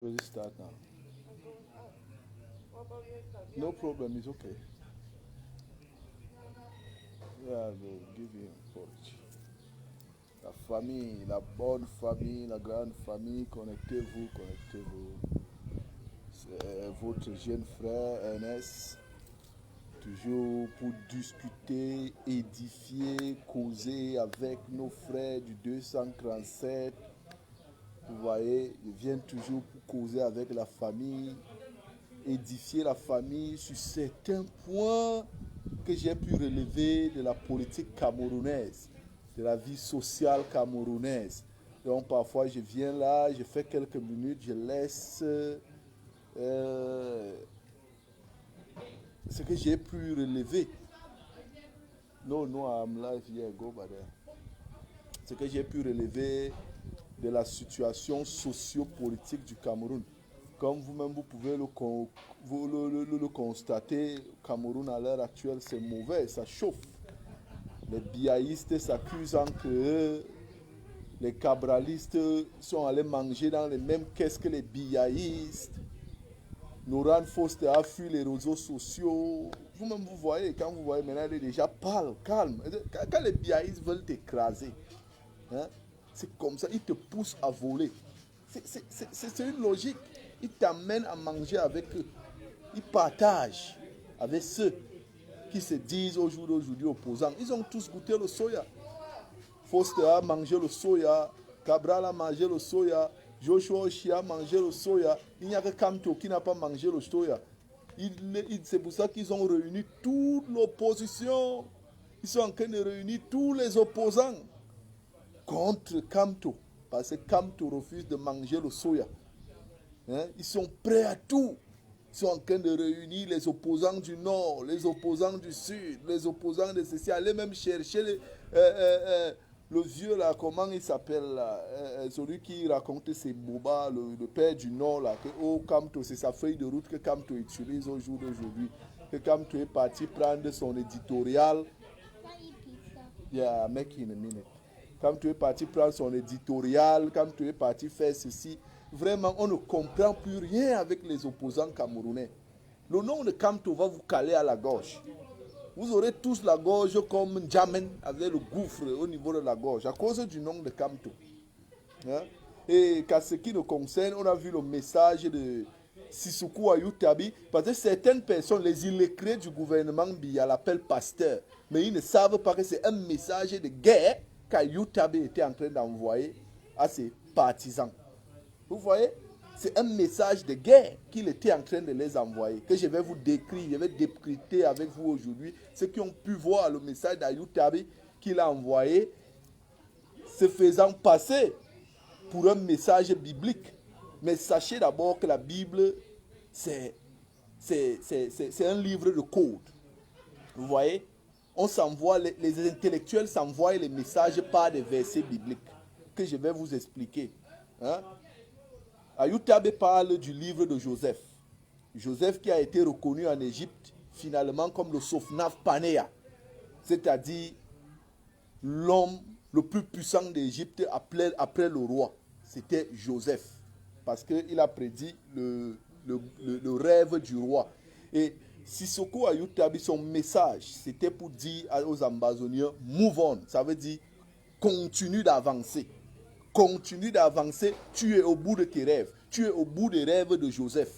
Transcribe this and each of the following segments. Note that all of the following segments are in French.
Really start now. No problem, it's okay. Yeah, we'll give you porridge. La famille, la bonne famille, la grande famille, connectez-vous, connectez-vous. C'est votre jeune frère Ernest, toujours pour discuter, édifier, causer avec nos frères du 237. Vous voyez, je viens toujours pour causer avec la famille, édifier la famille sur certains points que j'ai pu relever de la politique camerounaise, de la vie sociale camerounaise. Donc parfois je viens là, je fais quelques minutes, je laisse ce que j'ai pu relever. No, no, I'm live here, go by there. Ce que j'ai pu relever de la situation socio-politique du Cameroun. Comme vous-même, vous pouvez le constater, le Cameroun à l'heure actuelle, c'est mauvais, ça chauffe. Les biaïstes s'accusant que les cabralistes sont allés manger dans les mêmes caisses que les biaïstes. Noran Foster a fui les réseaux sociaux. Vous-même, vous voyez, quand vous voyez maintenant, il est déjà pâle, calme. Quand les biaïstes veulent t'écraser, hein, c'est comme ça, ils te poussent à voler. C'est une logique. Ils t'amènent à manger avec eux. Ils partagent avec ceux qui se disent au jour d'aujourd'hui opposants. Ils ont tous goûté le soya. Foster a mangé le soya. Cabral a mangé le soya. Joshua Oshia a mangé le soya. Il n'y a que Kamto qui n'a pas mangé le soya. C'est pour ça qu'ils ont réuni toute l'opposition. Ils sont en train de réunir tous les opposants contre Kamto. Parce que Kamto refuse de manger le soya. Hein? Ils sont prêts à tout. Ils sont en train de réunir les opposants du Nord, les opposants du Sud, les opposants de ceci. Aller même chercher le vieux là, comment il s'appelle là, celui qui raconte ses bobas, le père du Nord là, que oh, Kamto, c'est sa feuille de route que Kamto utilise au jour d'aujourd'hui. Que Kamto est parti prendre son éditorial. Yeah, make in a minute. Kamto est parti prendre son éditorial, Kamto est parti faire ceci. Vraiment, on ne comprend plus rien avec les opposants camerounais. Le nom de Kamto va vous caler à la gorge. Vous aurez tous la gorge comme Djamen avec le gouffre au niveau de la gorge à cause du nom de Kamto. Hein? Et qu'à ce qui nous concerne, on a vu le message de Sissoko Ayutabi, parce que certaines personnes, les illettrés du gouvernement Biya l'appellent pasteur, mais ils ne savent pas que c'est un message de guerre qu'Ayutabi était en train d'envoyer à ses partisans. Vous voyez, c'est un message de guerre qu'il était en train de les envoyer, que je vais vous décrire, je vais décrypter avec vous aujourd'hui, ceux qui ont pu voir le message d'Ayutabi qu'il a envoyé, se faisant passer pour un message biblique. Mais sachez d'abord que la Bible, c'est un livre de code. Vous voyez, on s'envoie, les intellectuels s'envoient les messages par des versets bibliques que je vais vous expliquer. Hein? Ayutabe parle du livre de Joseph. Joseph qui a été reconnu en Égypte finalement comme le Sophnaf Panéa, c'est-à-dire l'homme le plus puissant d'Égypte après le roi. C'était Joseph, parce qu'il a prédit le rêve du roi. Et Sissoko Ayutabi, son message, c'était pour dire aux ambazoniens, move on, ça veut dire continue d'avancer. Continue d'avancer, tu es au bout de tes rêves. Tu es au bout des rêves de Joseph.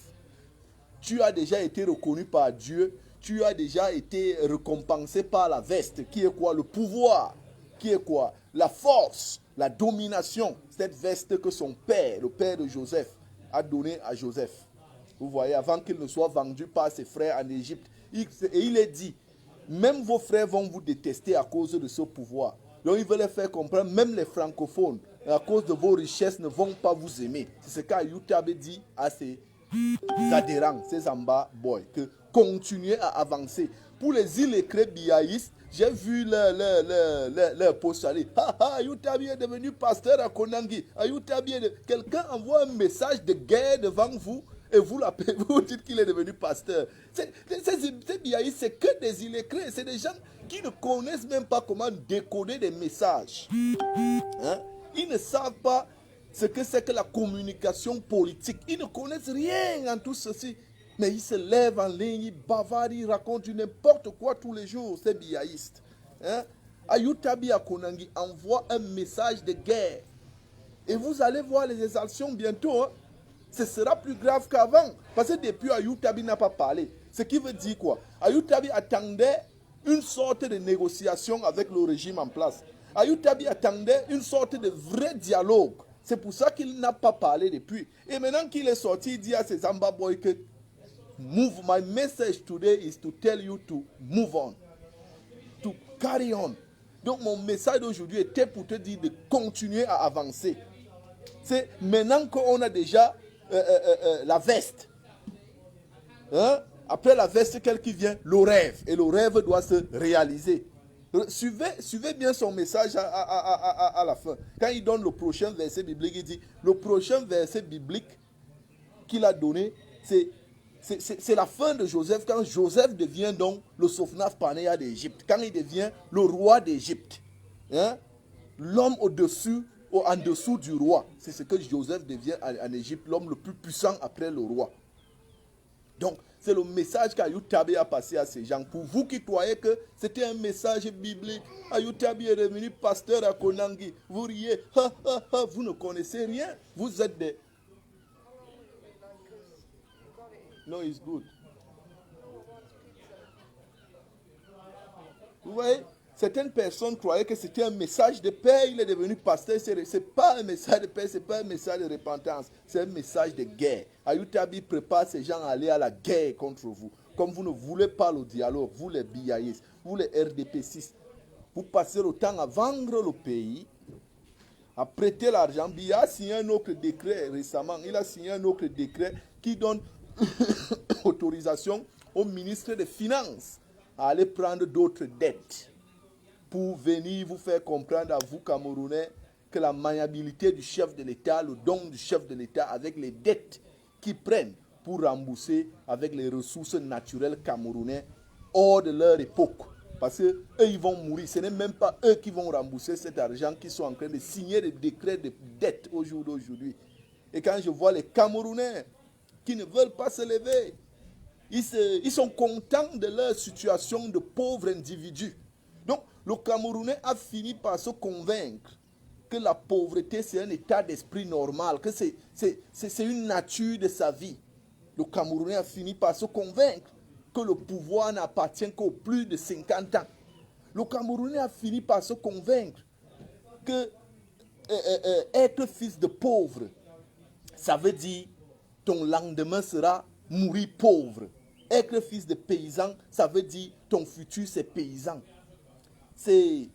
Tu as déjà été reconnu par Dieu. Tu as déjà été récompensé par la veste, qui est quoi? Le pouvoir. Qui est quoi? La force, la domination. Cette veste que son père, le père de Joseph, a donnée à Joseph. Vous voyez, avant qu'il ne soit vendu par ses frères en Égypte. Et il est dit, même vos frères vont vous détester à cause de ce pouvoir. Donc il veut les faire comprendre, même les francophones, à cause de vos richesses, ne vont pas vous aimer. C'est ce qu'Ayutabe dit à ses adhérents, ces Amba boys, que continuez à avancer. Pour les illettrés biaïstes, j'ai vu leur post aller. Ayutabe est devenu pasteur à Konangi. Quelqu'un envoie un message de guerre devant vous et vous l'appelez, vous dites qu'il est devenu pasteur. Ces biaïstes, c'est que des illettrés. C'est des gens qui ne connaissent même pas comment décoder des messages. Hein? Ils ne savent pas ce que c'est que la communication politique. Ils ne connaissent rien en tout ceci. Mais ils se lèvent en ligne, ils bavardent, ils racontent du n'importe quoi tous les jours. C'est biaïste. Hein? Ayutabi Akonangi envoie un message de guerre. Et vous allez voir les exactions bientôt. Hein? Ce sera plus grave qu'avant. Parce que depuis, Ayutabi n'a pas parlé. Ce qui veut dire quoi? Ayutabi attendait une sorte de négociation avec le régime en place. Ayutabi attendait une sorte de vrai dialogue. C'est pour ça qu'il n'a pas parlé depuis. Et maintenant qu'il est sorti, il dit à ses ambaboys que my message today is to tell you to move on, to carry on. Donc mon message d'aujourd'hui était pour te dire de continuer à avancer. C'est maintenant qu'on a déjà la veste. Hein? Après la veste, quel qui vient? Le rêve. Et le rêve doit se réaliser. Suivez bien son message à la fin. Quand il donne le prochain verset biblique, il dit, le prochain verset biblique qu'il a donné, c'est la fin de Joseph, quand Joseph devient donc le Sophnaf Panéa d'Égypte, quand il devient le roi d'Égypte. Hein? L'homme en dessous du roi. C'est ce que Joseph devient en Égypte, l'homme le plus puissant après le roi. Donc, c'est le message qu'Ayutabi a passé à ces gens. Pour vous qui croyez que c'était un message biblique, Ayutabi est devenu pasteur à Konangi. Vous riez, vous ne connaissez rien. Vous êtes des... No, it's good. Vous voyez, certaines personnes croyaient que c'était un message de paix. Il est devenu pasteur. Ce n'est pas un message de paix, ce n'est pas un message de repentance. C'est un message de guerre. Ayutabi prépare ces gens à aller à la guerre contre vous. Comme vous ne voulez pas le dialogue, vous les BIS, vous les RDP6, vous passez le temps à vendre le pays, à prêter l'argent. Biya a signé un autre décret récemment. Il a signé un autre décret qui donne autorisation au ministre des Finances à aller prendre d'autres dettes pour venir vous faire comprendre à vous, Camerounais, que la maniabilité du chef de l'État, le don du chef de l'État avec les dettes qu'ils prennent pour rembourser avec les ressources naturelles camerounais hors de leur époque. Parce qu'eux, ils vont mourir. Ce n'est même pas eux qui vont rembourser cet argent qui sont en train de signer des décrets de dette au jour d'aujourd'hui. Et quand je vois les Camerounais qui ne veulent pas se lever, ils sont contents de leur situation de pauvres individus. Donc, le Camerounais a fini par se convaincre que la pauvreté, c'est un état d'esprit normal, que c'est une nature de sa vie. Le Camerounais a fini par se convaincre que le pouvoir n'appartient qu'aux plus de 50 ans. Le Camerounais a fini par se convaincre que être fils de pauvre, ça veut dire ton lendemain sera mourir pauvre. Être fils de paysan, ça veut dire ton futur c'est paysan. C'est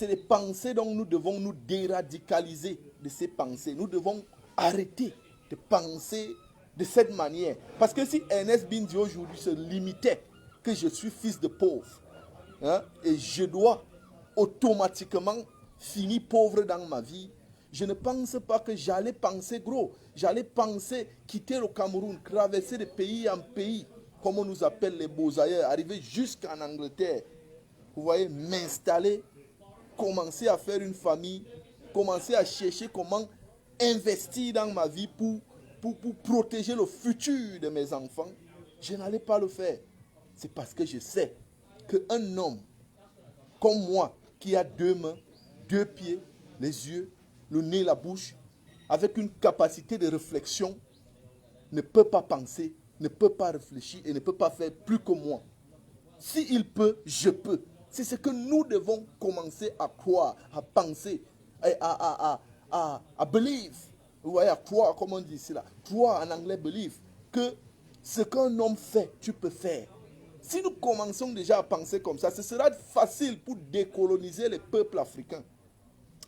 les pensées dont nous devons nous déradicaliser de ces pensées. Nous devons arrêter de penser de cette manière. Parce que si Ernest Bindi aujourd'hui se limitait que je suis fils de pauvre, hein, et je dois automatiquement finir pauvre dans ma vie, je ne pense pas que j'allais penser gros. J'allais penser quitter le Cameroun, traverser de pays en pays, comme on nous appelle les beaux ailleurs, arriver jusqu'en Angleterre. Vous voyez, m'installer, commencer à faire une famille, commencer à chercher comment investir dans ma vie pour protéger le futur de mes enfants. Je n'allais pas le faire. C'est parce que je sais qu'un homme comme moi, qui a 2 mains, 2 pieds, les yeux, le nez, la bouche, avec une capacité de réflexion, ne peut pas penser, ne peut pas réfléchir et ne peut pas faire plus que moi. S'il peut, je peux. C'est ce que nous devons commencer à croire, à penser, à believe. Vous voyez, à croire, comme on dit ici là. Croire en anglais, believe. Que ce qu'un homme fait, tu peux faire. Si nous commençons déjà à penser comme ça, ce sera facile pour décoloniser les peuples africains.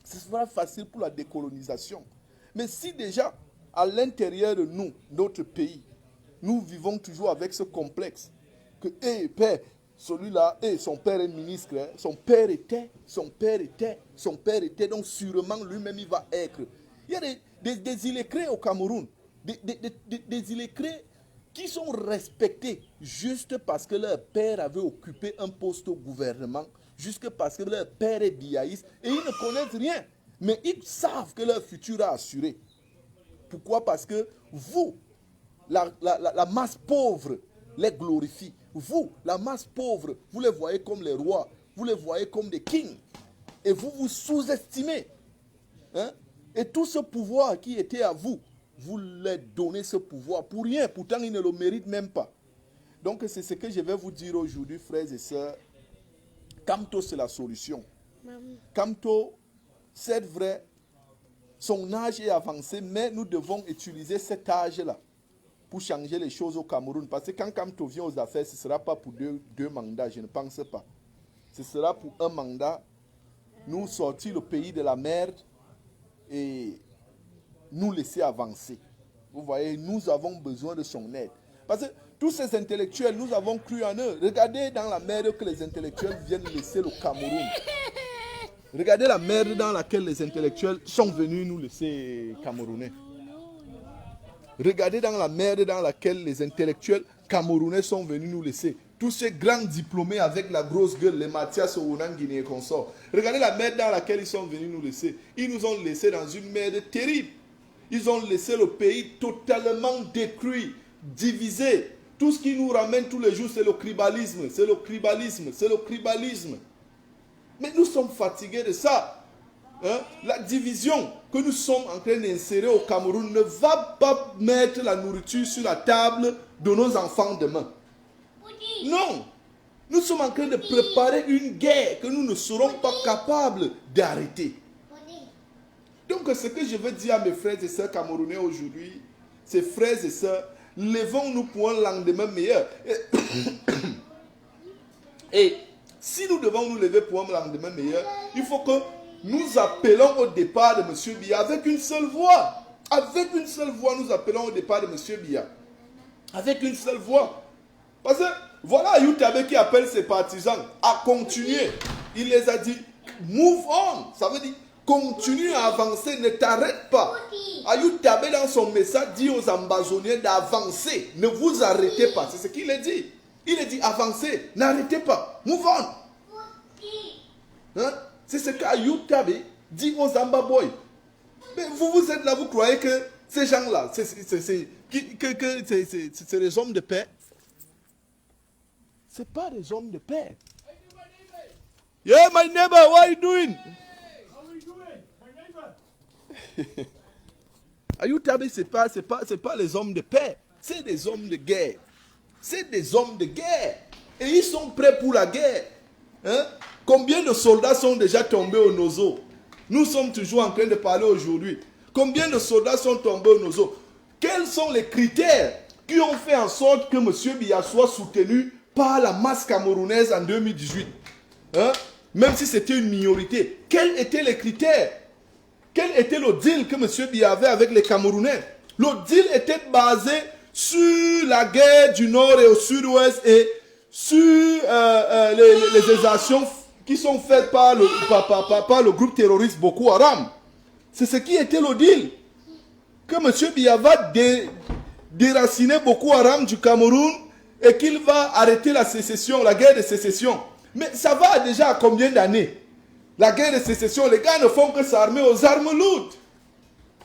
Ce sera facile pour la décolonisation. Mais si déjà, à l'intérieur de nous, notre pays, nous vivons toujours avec ce complexe, que, père, celui-là, son père est ministre, hein, son père était, donc sûrement lui-même il va être. Il y a des illettrés au Cameroun, des illettrés qui sont respectés juste parce que leur père avait occupé un poste au gouvernement, juste parce que leur père est biaïste, et ils ne connaissent rien. Mais ils savent que leur futur est assuré. Pourquoi? Parce que vous, la masse pauvre, les glorifie. Vous, la masse pauvre, vous les voyez comme les rois. Vous les voyez comme des kings. Et vous vous sous-estimez. Hein? Et tout ce pouvoir qui était à vous, vous leur donnez ce pouvoir pour rien. Pourtant, ils ne le méritent même pas. Donc, c'est ce que je vais vous dire aujourd'hui, frères et sœurs. Kamto, c'est la solution. Kamto, c'est vrai, son âge est avancé, mais nous devons utiliser cet âge-là pour changer les choses au Cameroun. Parce que quand Kamto vient aux affaires, ce ne sera pas pour deux mandats, je ne pense pas. Ce sera pour un mandat, nous sortir le pays de la merde et nous laisser avancer. Vous voyez, nous avons besoin de son aide. Parce que tous ces intellectuels, nous avons cru en eux. Regardez dans la merde que les intellectuels viennent laisser le Cameroun. Regardez la merde dans laquelle les intellectuels sont venus nous laisser Camerounais. Regardez dans la merde dans laquelle les intellectuels camerounais sont venus nous laisser. Tous ces grands diplômés avec la grosse gueule, les Mathias Ounan, Guinée et consorts. Regardez la merde dans laquelle ils sont venus nous laisser. Ils nous ont laissés dans une merde terrible. Ils ont laissé le pays totalement détruit, divisé. Tout ce qui nous ramène tous les jours, c'est le tribalisme, c'est le tribalisme, c'est le tribalisme. Mais nous sommes fatigués de ça. Hein? La division que nous sommes en train d'insérer au Cameroun ne va pas mettre la nourriture sur la table de nos enfants demain. Non. Nous sommes en train de préparer une guerre que nous ne serons pas capables d'arrêter. Donc ce que je veux dire à mes frères et sœurs camerounais aujourd'hui, c'est frères et sœurs, levons-nous pour un lendemain meilleur. Et si nous devons nous lever pour un lendemain meilleur, il faut que nous appelons au départ de M. Biya avec une seule voix. Avec une seule voix, nous appelons au départ de M. Biya. Avec une seule voix. Parce que voilà Ayutabe qui appelle ses partisans à continuer. Il les a dit, move on. Ça veut dire, continue à avancer, ne t'arrête pas. Ayutabe dans son message dit aux ambazoniens d'avancer. Ne vous arrêtez pas. C'est ce qu'il a dit. Il a dit, avancez, n'arrêtez pas. Move on. Hein? C'est ce qu'Ayutabe dit aux Ambaboy. Mais vous êtes là, vous croyez que ces gens-là, c'est des hommes de paix? Ce n'est pas des hommes de paix. Yeah, my neighbor, what are you doing? How are you doing, my neighbor? Ayutabe, ce n'est pas les hommes de paix. C'est des hommes de guerre. C'est des hommes de guerre. Et ils sont prêts pour la guerre. Hein? Combien de soldats sont déjà tombés au Nozo? Nous sommes toujours en train de parler aujourd'hui. Combien de soldats sont tombés au Nozo? Quels sont les critères qui ont fait en sorte que M. Biya soit soutenu par la masse camerounaise en 2018? Hein? Même si c'était une minorité. Quels étaient les critères? Quel était le deal que M. Biya avait avec les Camerounais? Le deal était basé sur la guerre du Nord et au Sud-Ouest et sur les exactions qui sont faites par le groupe terroriste Boko Haram. C'est ce qui était le deal. Que M. Biya va déraciner Boko Haram du Cameroun et qu'il va arrêter la sécession, la guerre de sécession. Mais ça va déjà à combien d'années? La guerre de sécession, les gars ne font que s'armer aux armes lourdes.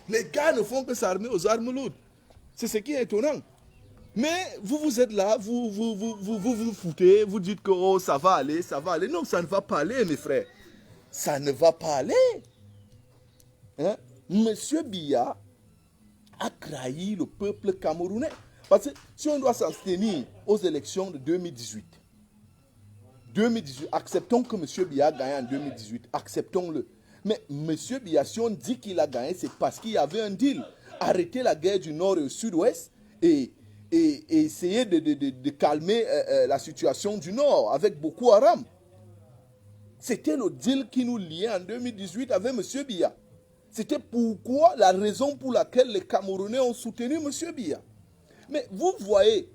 Les gars ne font que s'armer aux armes lourdes. C'est ce qui est étonnant. Mais vous êtes là, vous foutez, vous dites que oh, ça va aller, ça va aller. Non, ça ne va pas aller, mes frères. Ça ne va pas aller. Hein? Monsieur Biya a trahi le peuple camerounais. Parce que si on doit s'en tenir aux élections de 2018, acceptons que M. Biya a gagné en 2018, acceptons-le. Mais M. Biya, si on dit qu'il a gagné, c'est parce qu'il y avait un deal. Arrêter la guerre du Nord et du Sud-Ouest et essayer de calmer la situation du Nord avec Boko Haram. C'était le deal qui nous liait en 2018 avec M. Biya. C'était pourquoi, la raison pour laquelle les Camerounais ont soutenu M. Biya. Mais vous voyez,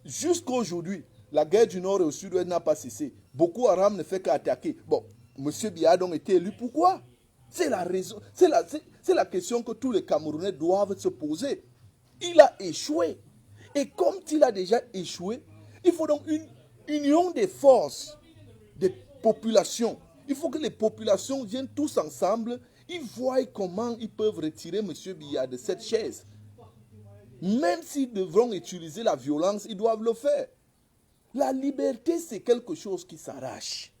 jusqu'aujourd'hui, la guerre du Nord et au Sud-Ouest n'a pas cessé. Boko Haram ne fait qu'attaquer. Bon, M. Biya a donc été élu. Pourquoi? C'est la raison, c'est la question que tous les Camerounais doivent se poser. Il a échoué. Et comme il a déjà échoué, il faut donc une union des forces, des populations. Il faut que les populations viennent tous ensemble Ils voient comment ils peuvent retirer M. Biya de cette chaise. Même s'ils devront utiliser la violence, ils doivent le faire. La liberté, c'est quelque chose qui s'arrache.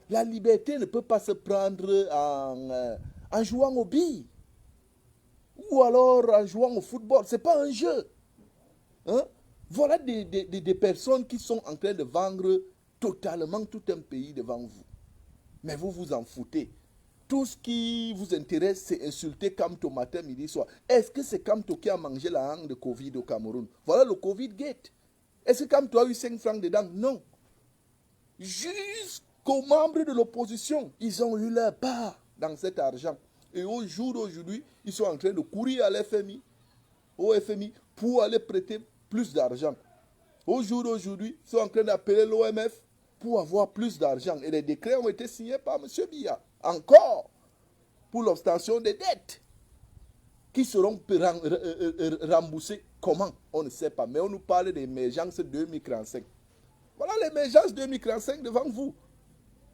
La liberté ne peut pas se prendre en jouant aux billes. Ou alors en jouant au football. Ce n'est pas un jeu. Hein? Voilà des personnes qui sont en train de vendre totalement tout un pays devant vous. Mais vous vous en foutez. Tout ce qui vous intéresse, c'est insulter Kamto matin, midi, soir. Est-ce que c'est Kamto qui a mangé la hangue de Covid au Cameroun? Voilà le Covid Gate. Est-ce que Kamto a eu 5 francs dedans? Non. Jusqu'aux membres de l'opposition, ils ont eu leur part dans cet argent. Et au jour d'aujourd'hui, ils sont en train de courir à l'FMI, au FMI, pour aller prêter plus d'argent. Au jour d'aujourd'hui, ils sont en train d'appeler l'OMF pour avoir plus d'argent. Et les décrets ont été signés par M. Biya. Encore pour l'obtention des dettes qui seront remboursées. Comment? On ne sait pas. Mais on nous parle d'émergence 2045. Voilà l'émergence 2045 devant vous.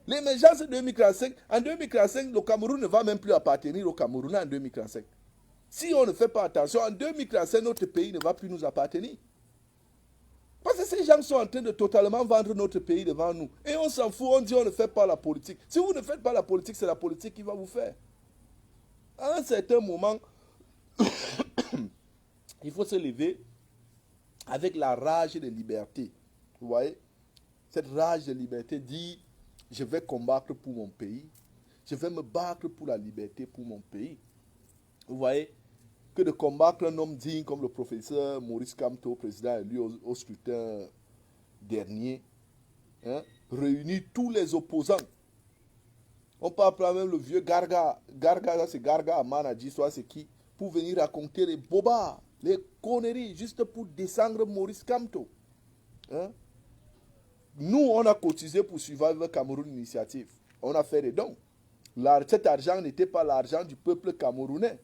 L'émergence 2045. En 2045, le Cameroun ne va même plus appartenir au Camerounais en 2045. Si on ne fait pas attention, en 2045, notre pays ne va plus nous appartenir. Parce que ces gens sont en train de totalement vendre notre pays devant nous. Et on s'en fout, on dit on ne fait pas la politique. Si vous ne faites pas la politique, c'est la politique qui va vous faire. À un certain moment, il faut se lever avec la rage de liberté. Vous voyez? Cette rage de liberté dit, je vais combattre pour mon pays. Je vais me battre pour la liberté pour mon pays. Vous voyez? Que de combattre un homme digne comme le professeur Maurice Kamto, président élu au scrutin dernier, hein, réunir tous les opposants. On peut appeler même le vieux Garga, c'est Garga Amanadji, soit c'est qui, pour venir raconter les bobards, les conneries, juste pour descendre Maurice Kamto. Hein. Nous, on a cotisé pour Survivor Cameroun Initiative. On a fait des dons. Cet argent n'était pas l'argent du peuple camerounais.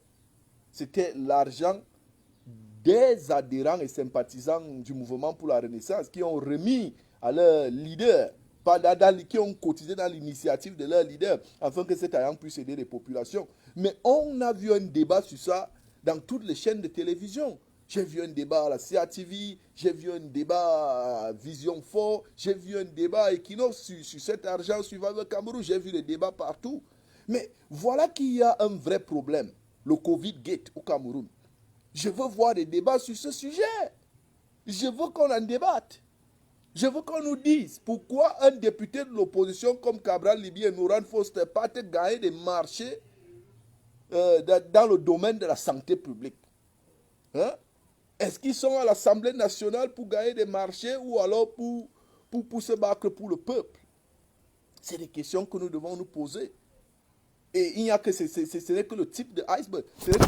C'était l'argent des adhérents et sympathisants du mouvement pour la Renaissance qui ont remis à leur leader, qui ont cotisé dans l'initiative de leur leader, afin que cet argent puisse aider les populations. Mais on a vu un débat sur ça dans toutes les chaînes de télévision. J'ai vu un débat à la CATV, j'ai vu un débat à Vision 4, j'ai vu un débat à Equinox sur cet argent suivant le Cameroun, j'ai vu les débats partout. Mais voilà qu'il y a un vrai problème. Le Covid Gate au Cameroun. Je veux voir des débats sur ce sujet. Je veux qu'on en débatte. Je veux qu'on nous dise pourquoi un député de l'opposition comme Cabral Libi et Nouran Foster partent gagner des marchés dans le domaine de la santé publique. Hein? Est-ce qu'ils sont à l'Assemblée nationale pour gagner des marchés ou alors pour se battre pour le peuple? C'est des questions que nous devons nous poser. Et il n'y a que, ce n'est que le type de iceberg. Ce n'est que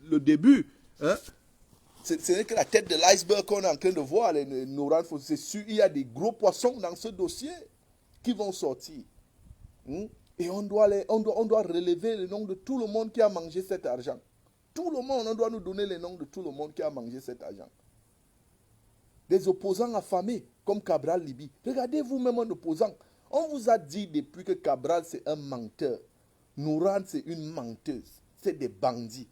le début. Hein? Ce n'est que la tête de l'iceberg qu'on est en train de voir. C'est sûr, il y a des gros poissons dans ce dossier qui vont sortir. Et on doit relever le nom de tout le monde qui a mangé cet argent. Tout le monde, on doit nous donner les noms de tout le monde qui a mangé cet argent. Des opposants affamés, comme Cabral Libi. Regardez vous-même un opposant. On vous a dit depuis que Cabral c'est un menteur. Nouran c'est une menteuse. C'est des bandits.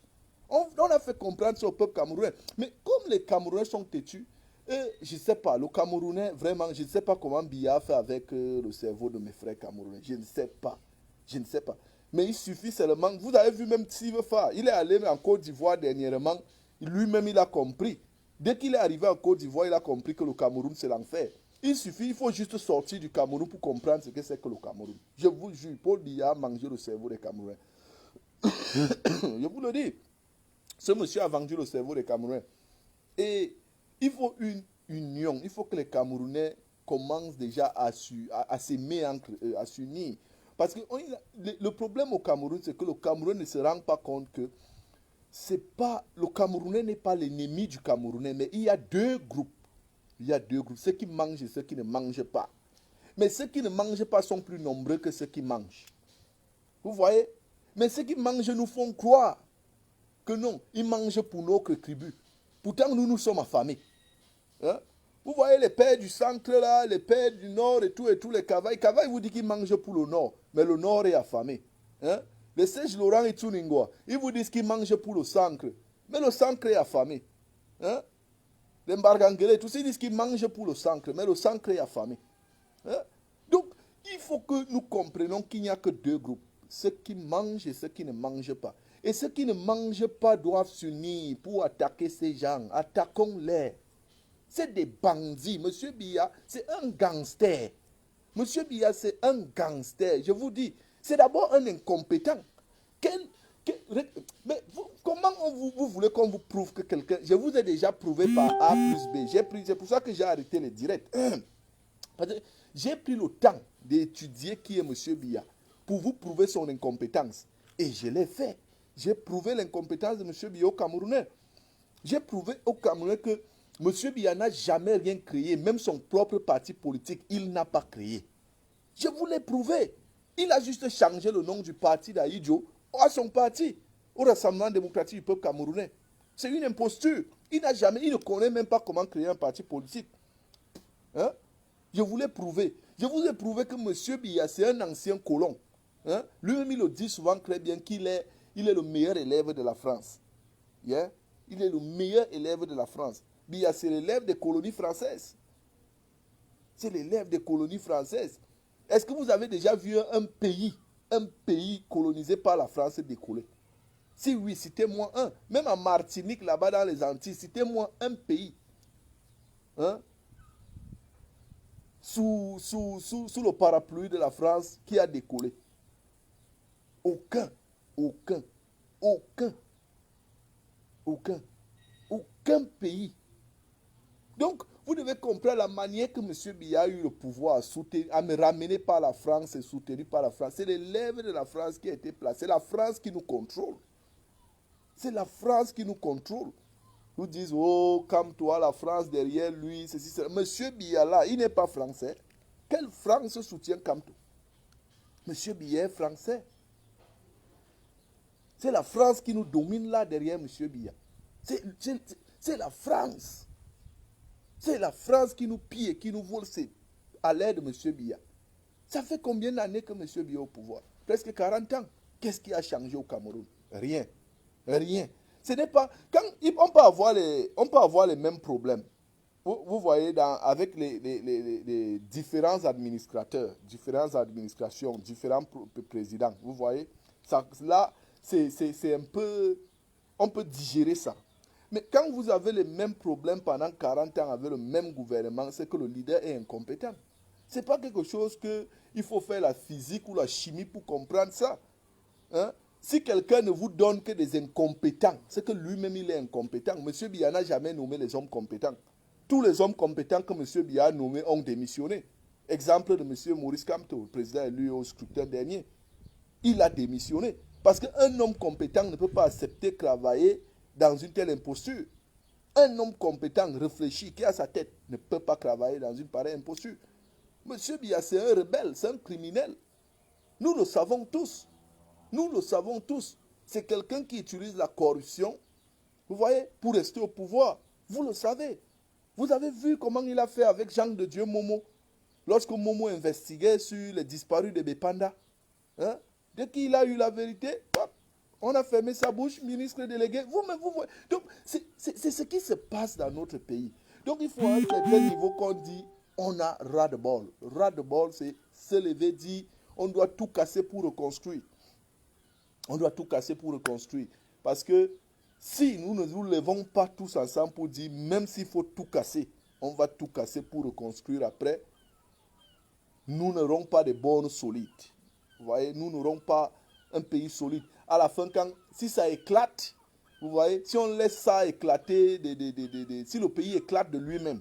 On a fait comprendre ça au peuple camerounais. Mais comme les Camerounais sont têtus, je ne sais pas, le Camerounais, vraiment, je ne sais pas comment Biya fait avec le cerveau de mes frères camerounais. Je ne sais pas. Je ne sais pas. Mais il suffit seulement, vous avez vu même Steve Fa, il est allé en Côte d'Ivoire dernièrement, lui-même il a compris. Dès qu'il est arrivé en Côte d'Ivoire, il a compris que le Cameroun c'est l'enfer. Il faut juste sortir du Cameroun pour comprendre ce que c'est que le Cameroun. Je vous jure, Paul Biya a mangé le cerveau des Camerounais. Je vous le dis. Ce monsieur a vendu le cerveau des Camerounais. Et il faut une union. Il faut que les Camerounais commencent déjà à s'aimer entre eux, à s'unir. Parce que le problème au Cameroun, c'est que le Cameroun ne se rend pas compte que le Camerounais n'est pas l'ennemi du Camerounais, mais il y a deux groupes. Il y a deux groupes, ceux qui mangent et ceux qui ne mangent pas. Mais ceux qui ne mangent pas sont plus nombreux que ceux qui mangent. Vous voyez? Mais ceux qui mangent nous font croire que non, ils mangent pour notre tribu. Pourtant, nous sommes affamés. Hein? Vous voyez les pères du centre là, les pères du nord et tous les Kavaï. Kavaï vous dit qu'ils mangent pour le nord, mais le nord est affamé. Hein? Les Serge Laurent et Tsuningwa, ils vous disent qu'ils mangent pour le Sancre. Mais le Sancre est affamé. Hein? Les Mbargangele, tous ils disent qu'ils mangent pour le Sancre, mais le Sancre est affamé. Hein? Donc, il faut que nous comprenions qu'il n'y a que deux groupes. Ceux qui mangent et ceux qui ne mangent pas. Et ceux qui ne mangent pas doivent s'unir pour attaquer ces gens. Attaquons-les. C'est des bandits. Monsieur Biya, c'est un gangster. Monsieur Biya, c'est un gangster. Je vous dis, c'est d'abord un incompétent. Mais comment vous voulez qu'on vous prouve que quelqu'un... Je vous ai déjà prouvé par A plus B. C'est pour ça que j'ai arrêté les directs. J'ai pris le temps d'étudier qui est M. Biya pour vous prouver son incompétence. Et je l'ai fait. J'ai prouvé l'incompétence de M. Biya au Camerounais. J'ai prouvé au Camerounais que M. Biya n'a jamais rien créé. Même son propre parti politique, il n'a pas créé. Je vous l'ai prouvé. Il a juste changé le nom du parti d'Aïdjo à son parti, au Rassemblement démocratique du peuple camerounais. C'est une imposture. Il ne connaît même pas comment créer un parti politique. Hein? Je vous l'ai prouvé. Je vous ai prouvé que M. Biya, c'est un ancien colon. Hein? Lui-même, il le dit souvent très bien qu'il est le meilleur élève de la France. Yeah? Il est le meilleur élève de la France. Biya, c'est l'élève des colonies françaises. C'est l'élève des colonies françaises. Est-ce que vous avez déjà vu un pays colonisé par la France décoller? Si oui, citez-moi un. Même en Martinique, là-bas dans les Antilles, citez-moi un pays. Hein? Sous le parapluie de la France qui a décollé. Aucun pays. Donc, vous devez comprendre la manière que M. Biya a eu le pouvoir à me ramener par la France et soutenu par la France. C'est l'élève de la France qui a été placé. C'est la France qui nous contrôle. C'est la France qui nous contrôle. Nous disons, oh, calme-toi, la France derrière lui, ceci, cela. M. Biya là, il n'est pas français. Quelle France soutient Kamto? M. Biya est français. C'est la France qui nous domine là derrière M. Biya. C'est la France. C'est la France qui nous pille, qui nous vole à l'aide de M. Biya. Ça fait combien d'années que M. Biya est au pouvoir? Presque 40 ans. Qu'est-ce qui a changé au Cameroun? Rien. Rien. Ce n'est pas... on peut avoir les mêmes problèmes. Vous voyez, avec les différents administrateurs, différentes administrations, différents présidents, vous voyez, là, c'est un peu... On peut digérer ça. Mais quand vous avez les mêmes problèmes pendant 40 ans avec le même gouvernement, c'est que le leader est incompétent. Ce n'est pas quelque chose qu'il faut faire la physique ou la chimie pour comprendre ça. Hein? Si quelqu'un ne vous donne que des incompétents, c'est que lui-même il est incompétent. M. Biya n'a jamais nommé les hommes compétents. Tous les hommes compétents que M. Biya a nommés ont démissionné. Exemple de M. Maurice Kamto, le président élu au scrutin dernier. Il a démissionné. Parce qu'un homme compétent ne peut pas accepter de travailler dans une telle imposture. Un homme compétent, réfléchi, qui a sa tête, ne peut pas travailler dans une pareille imposture. M. Biya, c'est un rebelle, c'est un criminel. Nous le savons tous. Nous le savons tous. C'est quelqu'un qui utilise la corruption, vous voyez, pour rester au pouvoir. Vous le savez. Vous avez vu comment il a fait avec Jean de Dieu Momo, lorsque Momo investiguait sur les disparus de Bepanda. Hein? Dès qu'il a eu la vérité, hop, on a fermé sa bouche, ministre délégué. Vous-même, vous voyez. Donc, c'est ce qui se passe dans notre pays. Donc, il faut à un certain niveau qu'on dit, on a ras-de-bol. Ras-de-bol, c'est se lever, dire, on doit tout casser pour reconstruire. On doit tout casser pour reconstruire. Parce que si nous ne nous levons pas tous ensemble pour dire, même s'il faut tout casser, on va tout casser pour reconstruire après, nous n'aurons pas de bornes solides. Vous voyez, nous n'aurons pas un pays solide. À la fin, si ça éclate, vous voyez, si on laisse ça éclater, si le pays éclate de lui-même,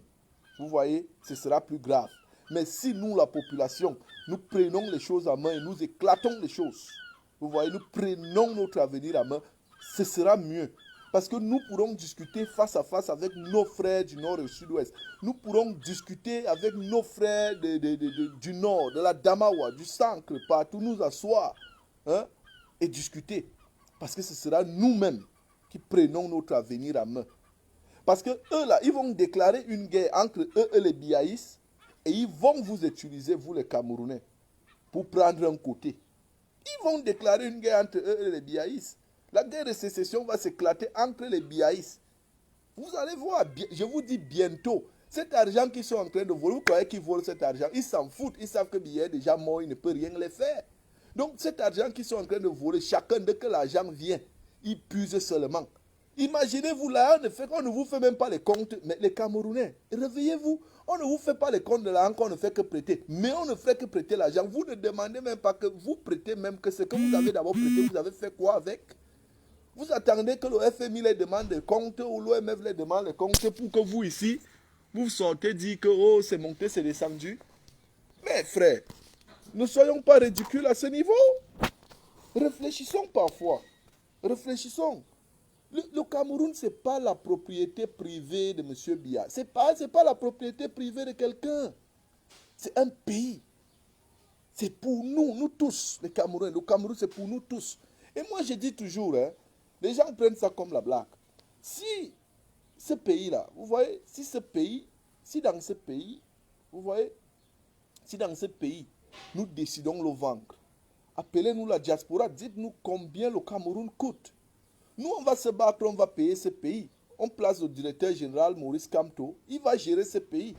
vous voyez, ce sera plus grave. Mais si nous, la population, nous prenons les choses en main et nous éclatons les choses, vous voyez, nous prenons notre avenir en main, ce sera mieux. Parce que nous pourrons discuter face à face avec nos frères du nord et du sud-ouest. Nous pourrons discuter avec nos frères du nord, de la Damawa, du centre, partout, nous asseoir, hein, et discuter. Parce que ce sera nous-mêmes qui prenons notre avenir en main. Parce que eux là, ils vont déclarer une guerre entre eux et les Biaïs, et ils vont vous utiliser, vous les Camerounais, pour prendre un côté. Ils vont déclarer une guerre entre eux et les Biaïs. La guerre de sécession va s'éclater entre les Biaïs. Vous allez voir, je vous dis bientôt, cet argent qu'ils sont en train de voler, vous croyez qu'ils volent cet argent? Ils s'en foutent, ils savent que Biya est déjà mort, il ne peut rien les faire. Donc cet argent qu'ils sont en train de voler, chacun dès que l'argent vient, il puise seulement. Imaginez-vous là, on ne vous fait même pas les comptes, mais les Camerounais, réveillez-vous, on ne vous fait pas les comptes de l'argent qu'on ne fait que prêter, mais on ne fait que prêter l'argent. Vous ne demandez même pas que vous prêtez, même que ce que vous avez d'abord prêté, vous avez fait quoi avec? Vous attendez que le FMI les demande des comptes ou l'OMF les demande des comptes pour que vous ici, vous sortez dire que oh, c'est monté, c'est descendu. Mais frère, ne soyons pas ridicules à ce niveau. Réfléchissons parfois. Réfléchissons. Le Cameroun, ce n'est pas la propriété privée de M. Biya. Ce n'est pas la propriété privée de quelqu'un. C'est un pays. C'est pour nous, nous tous, les Camerounais. Le Cameroun, c'est pour nous tous. Et moi, je dis toujours, hein, les gens prennent ça comme la blague. Si ce pays-là, vous voyez, si dans ce pays, vous voyez, si dans ce pays, nous décidons de le vendre, appelez-nous la diaspora, dites-nous combien le Cameroun coûte. Nous, on va se battre, on va payer ce pays. On place le directeur général Maurice Kamto, il va gérer ce pays.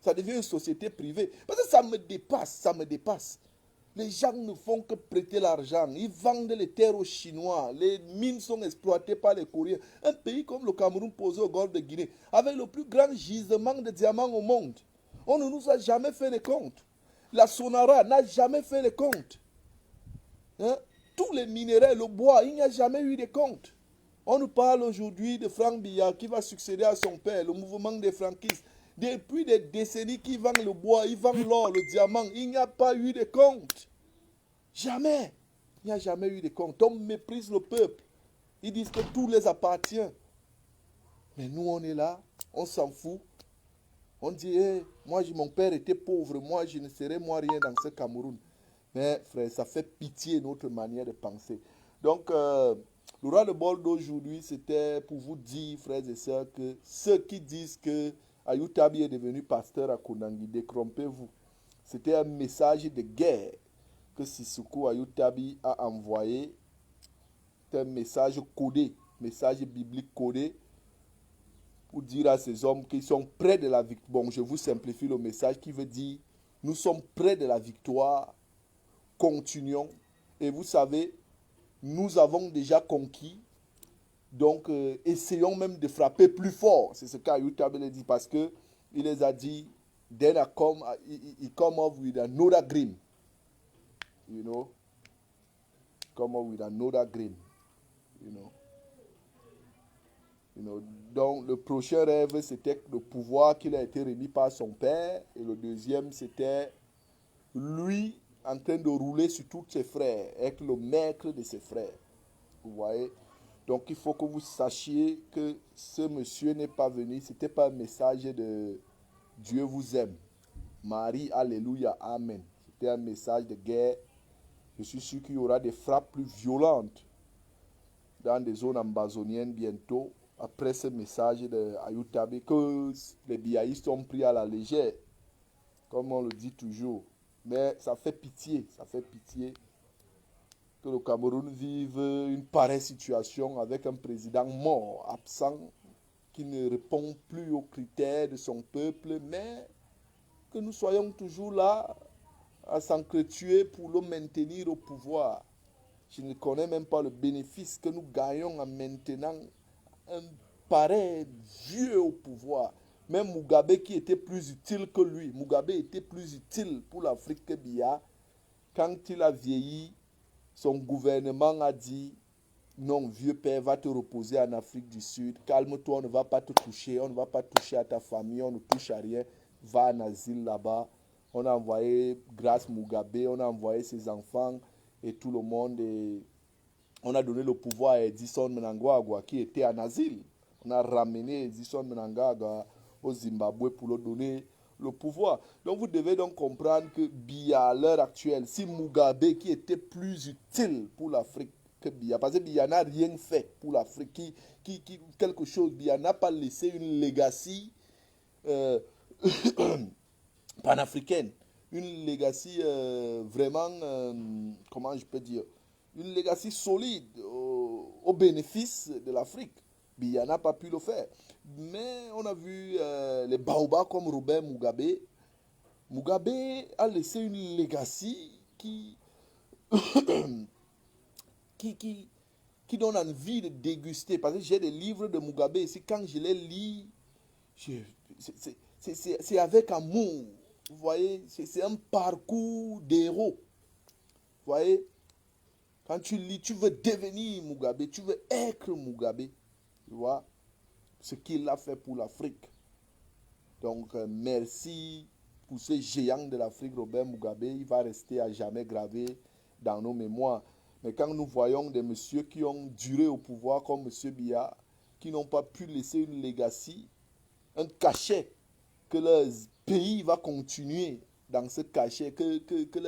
Ça devient une société privée. Parce que ça me dépasse. Les gens ne font que prêter l'argent. Ils vendent les terres aux Chinois. Les mines sont exploitées par les Coréens. Un pays comme le Cameroun posé au golfe de Guinée, avec le plus grand gisement de diamants au monde. On ne nous a jamais fait les comptes. La Sonara n'a jamais fait les comptes. Hein? Tous les minéraux, le bois, il n'y a jamais eu de comptes. On nous parle aujourd'hui de Franck Biya qui va succéder à son père, le mouvement des franquistes. Depuis des décennies qu'ils vendent le bois, ils vendent l'or, le diamant. Il n'y a pas eu de compte. Jamais. Il n'y a jamais eu de compte. On méprise le peuple. Ils disent que tout les appartient. Mais nous, on est là, on s'en fout. On dit, hey, moi, mon père était pauvre, moi, je ne serai moi rien dans ce Cameroun. Mais frère, ça fait pitié notre manière de penser. Donc, le roi de bol d'aujourd'hui, c'était pour vous dire, frères et sœurs, que ceux qui disent que Ayou Tabi est devenu pasteur à Konangui, détrompez-vous. C'était un message de guerre que Sissoko Ayou Tabi a envoyé. C'était un message codé, message biblique codé, pour dire à ces hommes qu'ils sont près de la victoire. Bon, je vous simplifie le message qui veut dire, nous sommes près de la victoire, continuons. Et vous savez, nous avons déjà conquis. Donc, essayons même de frapper plus fort. C'est ce qu'Ayou Tabi dit parce qu'il les a dit, then he come up with another dream. You know? Come up with another dream. You know? You know? Donc, le prochain rêve, c'était le pouvoir qu'il a été remis par son père. Et le deuxième, c'était lui en train de rouler sur tous ses frères, être le maître de ses frères. Vous voyez? Donc, il faut que vous sachiez que ce monsieur n'est pas venu. Ce n'était pas un message de Dieu vous aime. Marie, alléluia, amen. C'était un message de guerre. Je suis sûr qu'il y aura des frappes plus violentes dans des zones amazoniennes bientôt, après ce message de Ayou Tabi, que les biaïstes ont pris à la légère, comme on le dit toujours. Mais ça fait pitié que le Cameroun vive une pareille situation avec un président mort, absent, qui ne répond plus aux critères de son peuple, mais que nous soyons toujours là à s'entretuer pour le maintenir au pouvoir. Je ne connais même pas le bénéfice que nous gagnons en maintenant un pareil vieux au pouvoir. Même Mugabe qui était plus utile que lui. Mugabe était plus utile pour l'Afrique que Biya. Quand il a vieilli, son gouvernement a dit, non, vieux père, va te reposer en Afrique du Sud. Calme-toi, on ne va pas te toucher. On ne va pas toucher à ta famille, on ne touche à rien. Va en asile là-bas. On a envoyé, grâce Mugabe, on a envoyé ses enfants et tout le monde. Et on a donné le pouvoir à Edison Mnangagwa qui était en asile. On a ramené Edison Mnangagwa au Zimbabwe pour lui donner le pouvoir. Donc vous devez donc comprendre que Biya à l'heure actuelle, si Mugabe qui était plus utile pour l'Afrique que Biya, parce que Biya n'a rien fait pour l'Afrique, quelque chose, Biya n'a pas laissé une legacy panafricaine, une legacy vraiment, comment je peux dire, une legacy solide au bénéfice de l'Afrique. Biya n'a pas pu le faire. Mais on a vu les baobabs comme Robert Mugabe. Mugabe a laissé une legacy qui, qui, qui donne envie de déguster. Parce que j'ai des livres de Mugabe ici, quand je les lis, c'est avec amour. Vous voyez, c'est un parcours d'héros. Vous voyez, quand tu lis, tu veux devenir Mugabe, tu veux être Mugabe. Tu vois, ce qu'il a fait pour l'Afrique. Donc, merci pour ce géant de l'Afrique, Robert Mugabe. Il va rester à jamais gravé dans nos mémoires. Mais quand nous voyons des messieurs qui ont duré au pouvoir, comme M. Biya, qui n'ont pas pu laisser une legacy, un cachet, que leur pays va continuer dans ce cachet, que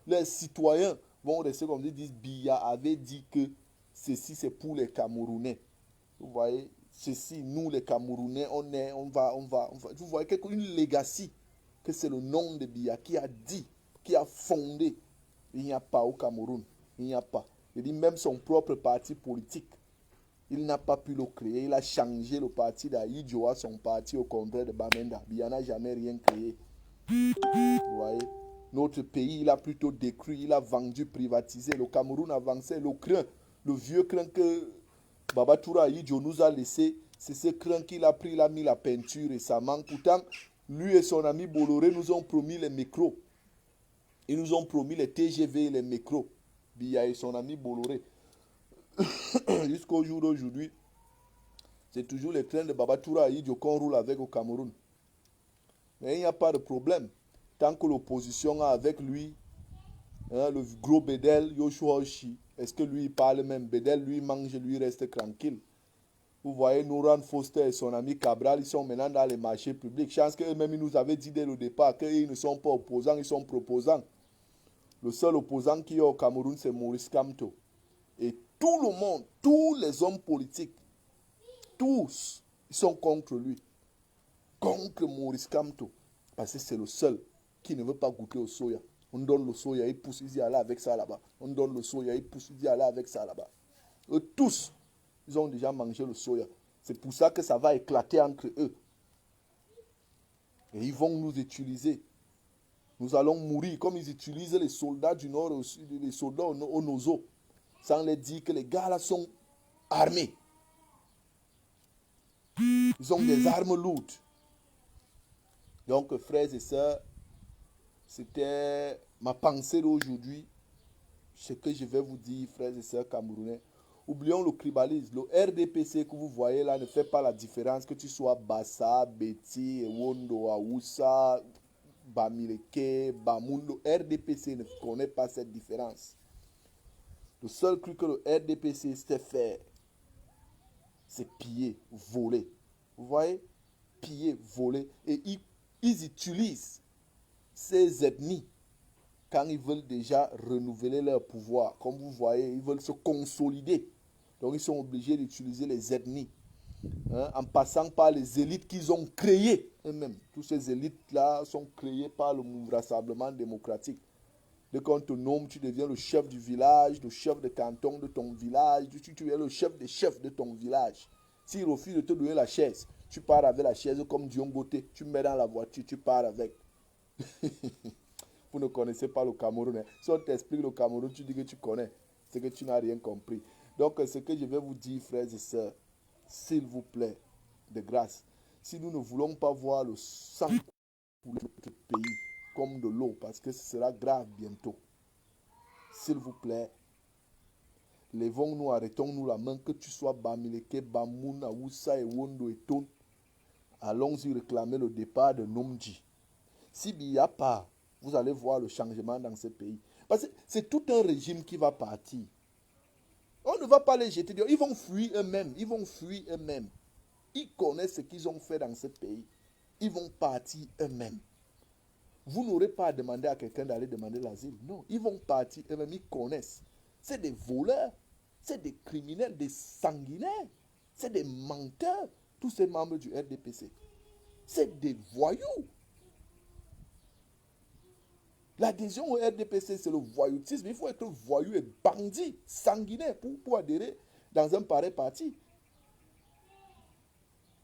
leurs citoyens vont rester comme ils disent, Biya avait dit que ceci c'est pour les Camerounais. Vous voyez, ceci, nous les Camerounais, on va. Vous voyez, une legacy, que c'est le nom de Biya qui a dit, qui a fondé. Il n'y a pas au Cameroun. Il n'y a pas. Il dit même son propre parti politique. Il n'a pas pu le créer. Il a changé le parti d'Aïdjo à son parti au congrès de Bamenda. Biya n'a jamais rien créé. Vous voyez, notre pays, il a plutôt détruit, il a vendu, privatisé. Le Cameroun avançait. Le crin, le vieux crin que Baba Toura Aïdjo nous a laissé, c'est ce crin qu'il a pris, il a mis la peinture récemment. Pourtant, lui et son ami Bolloré nous ont promis les micros. Ils nous ont promis les TGV et les micros. Biya et son ami Bolloré. Jusqu'au jour d'aujourd'hui, c'est toujours les trains de Baba Toura Aïdjo qu'on roule avec au Cameroun. Mais il n'y a pas de problème. Tant que l'opposition a avec lui, hein, le gros Bedel, Yoshua Oshi, est-ce que lui il parle même? Bedel, lui mange, lui reste tranquille. Vous voyez, Nouran Foster et son ami Cabral, ils sont maintenant dans les marchés publics. Chance qu'eux-mêmes, ils nous avaient dit dès le départ qu'ils ne sont pas opposants, ils sont proposants. Le seul opposant qui est au Cameroun, c'est Maurice Kamto. Et tout le monde, tous les hommes politiques, tous, ils sont contre lui. Contre Maurice Kamto. Parce que c'est le seul qui ne veut pas goûter au soya. On donne le soya, il pousse, il dit Allah avec ça là-bas. On donne le soya, il pousse, il dit Allah avec ça là-bas. Eux tous, ils ont déjà mangé le soya. C'est pour ça que ça va éclater entre eux. Et ils vont nous utiliser. Nous allons mourir comme ils utilisent les soldats du Nord, les soldats au Nozo. Sans les dire que les gars là sont armés. Ils ont des armes lourdes. Donc, frères et sœurs, c'était ma pensée d'aujourd'hui. Ce que je vais vous dire, frères et sœurs camerounais. Oublions le tribalisme. Le RDPC que vous voyez là ne fait pas la différence. Que tu sois Bassa, Beti, Wondo, Aoussa, Bamileke, Bamundo. RDPC ne connaît pas cette différence. Le seul truc que le RDPC sait faire, c'est piller, voler. Vous voyez? Piller, voler. Et ils utilisent ces ethnies quand ils veulent déjà renouveler leur pouvoir. Comme vous voyez, ils veulent se consolider. Donc ils sont obligés d'utiliser les ethnies. Hein, en passant par les élites qu'ils ont créées eux-mêmes. Toutes ces élites-là sont créées par le Rassemblement démocratique. Dès qu'on te nomme, tu deviens le chef du village, le chef de canton de ton village. Tu es le chef des chefs de ton village. S'ils refusent de te donner la chaise, tu pars avec la chaise comme Dion Goté. Tu mets dans la voiture, tu pars avec. Vous ne connaissez pas le Cameroun. Hein. Si on t'explique le Cameroun, tu dis que tu connais. C'est que tu n'as rien compris. Donc, ce que je vais vous dire, frères et sœurs, s'il vous plaît, de grâce, si nous ne voulons pas voir le sang couler notre pays comme de l'eau, parce que ce sera grave bientôt, s'il vous plaît, levons-nous, arrêtons-nous la main, que tu sois Bamileke, Bamouna, Oussa et Wondo et Ton, allons-y réclamer le départ de Nomdji. S'il n'y a pas, vous allez voir le changement dans ce pays. Parce que c'est tout un régime qui va partir. On ne va pas les jeter dehors. Ils vont fuir eux-mêmes. Ils vont fuir eux-mêmes. Ils connaissent ce qu'ils ont fait dans ce pays. Ils vont partir eux-mêmes. Vous n'aurez pas à demander à quelqu'un d'aller demander l'asile. Non, ils vont partir eux-mêmes. Ils connaissent. C'est des voleurs. C'est des criminels, des sanguinaires. C'est des menteurs. Tous ces membres du RDPC. C'est des voyous. L'adhésion au RDPC, c'est le voyoutisme. Il faut être voyou et bandit, sanguinaire pour adhérer dans un pareil parti.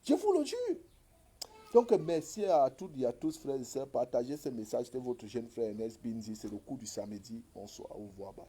Je vous le jure. Donc, merci à toutes et à tous, frères et sœurs. Partagez ce message. C'était votre jeune frère Ernest Binzi. C'est le coup du samedi. Bonsoir. Au revoir.